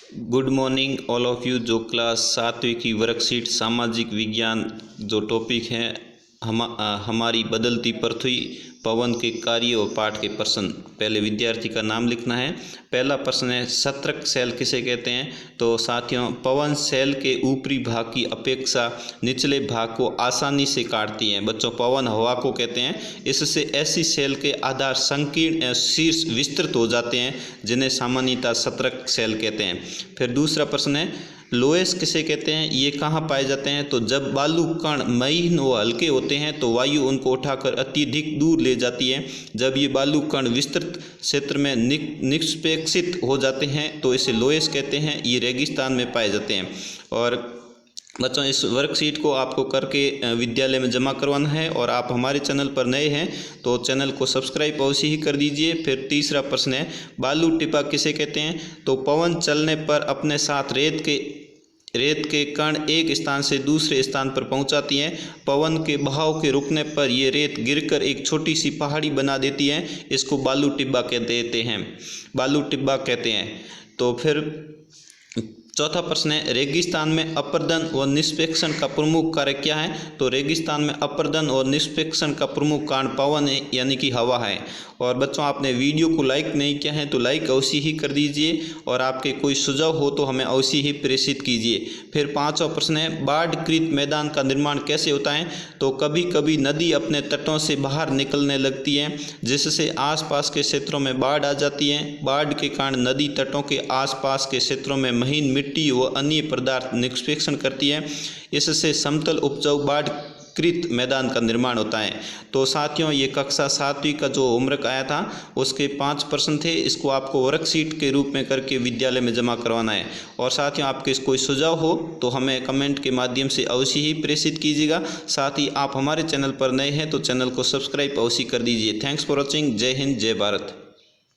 Good morning all of you. जो class 7वीं की worksheet सामाजिक विज्ञान जो टॉपिक है हमारी बदलती पृथ्वी, पवन के कार्य और पाठ के प्रश्न। पहले विद्यार्थी का नाम लिखना है। पहला प्रश्न है सतर्क सेल किसे कहते हैं। तो साथियों, पवन सेल के ऊपरी भाग की अपेक्षा निचले भाग को आसानी से काटती हैं। बच्चों, पवन हवा को कहते हैं। इससे ऐसी सेल के आधार संकीर्ण या शीर्ष विस्तृत हो जाते हैं जिन्हें सामान्यतः सतर्क सेल कहते हैं। फिर दूसरा प्रश्न है लोएस किसे कहते हैं। ये कहाँ पाए जाते हैं। तो जब बालू कण महीन व हल्के होते हैं तो वायु उनको उठाकर अत्यधिक दूर ले जाती है। जब ये बालू कण विस्तृत क्षेत्र में निष्पेक्षित हो जाते हैं तो इसे लोएस कहते हैं। ये रेगिस्तान में पाए जाते हैं। और बच्चों, इस वर्कशीट को आपको करके विद्यालय में जमा करवाना है। और आप हमारे चैनल पर नए हैं तो चैनल को सब्सक्राइब अवश्य ही कर दीजिए। फिर तीसरा प्रश्न है बालू टिपा किसे कहते हैं। तो पवन चलने पर अपने साथ रेत के कण एक स्थान से दूसरे स्थान पर पहुंचाती हैं। पवन के बहाव के रुकने पर ये रेत गिरकर एक छोटी सी पहाड़ी बना देती है। इसको बालू टिब्बा कहते हैं। तो फिर चौथा प्रश्न है रेगिस्तान में अपर्दन व निष्पेक्षण का प्रमुख कार्य क्या है। तो रेगिस्तान में अपर्दन और निष्पेक्षण का प्रमुख कारण पवन है, यानी कि हवा है। और बच्चों, आपने वीडियो को लाइक नहीं किया है तो लाइक अवश्य ही कर दीजिए। और आपके कोई सुझाव हो तो हमें अवश्य ही प्रेषित कीजिए। फिर पांचवा प्रश्न है बाढ़कृत मैदान का निर्माण कैसे होता है। तो कभी कभी नदी अपने तटों से बाहर निकलने लगती है जिससे आसपास के क्षेत्रों में बाढ़ आ जाती है। बाढ़ के कारण नदी तटों के आसपास के क्षेत्रों में महीन मिट्टी व अन्य पदार्थ निष्पेक्षण करती है। इससे समतल उपजाऊ बाढ़कृत मैदान का निर्माण होता है। तो साथियों, ये कक्षा 7वीं का जो होमवर्क आया था उसके 5 प्रश्न थे। इसको आपको वर्कशीट के रूप में करके विद्यालय में जमा करवाना है। और साथियों, आपके कोई सुझाव हो तो हमें कमेंट के माध्यम से अवश्य ही प्रेषित कीजिएगा। साथ ही आप हमारे चैनल पर नए हैं तो चैनल को सब्सक्राइब अवश्य कर दीजिए। Thanks for watching. जय हिंद, जय भारत।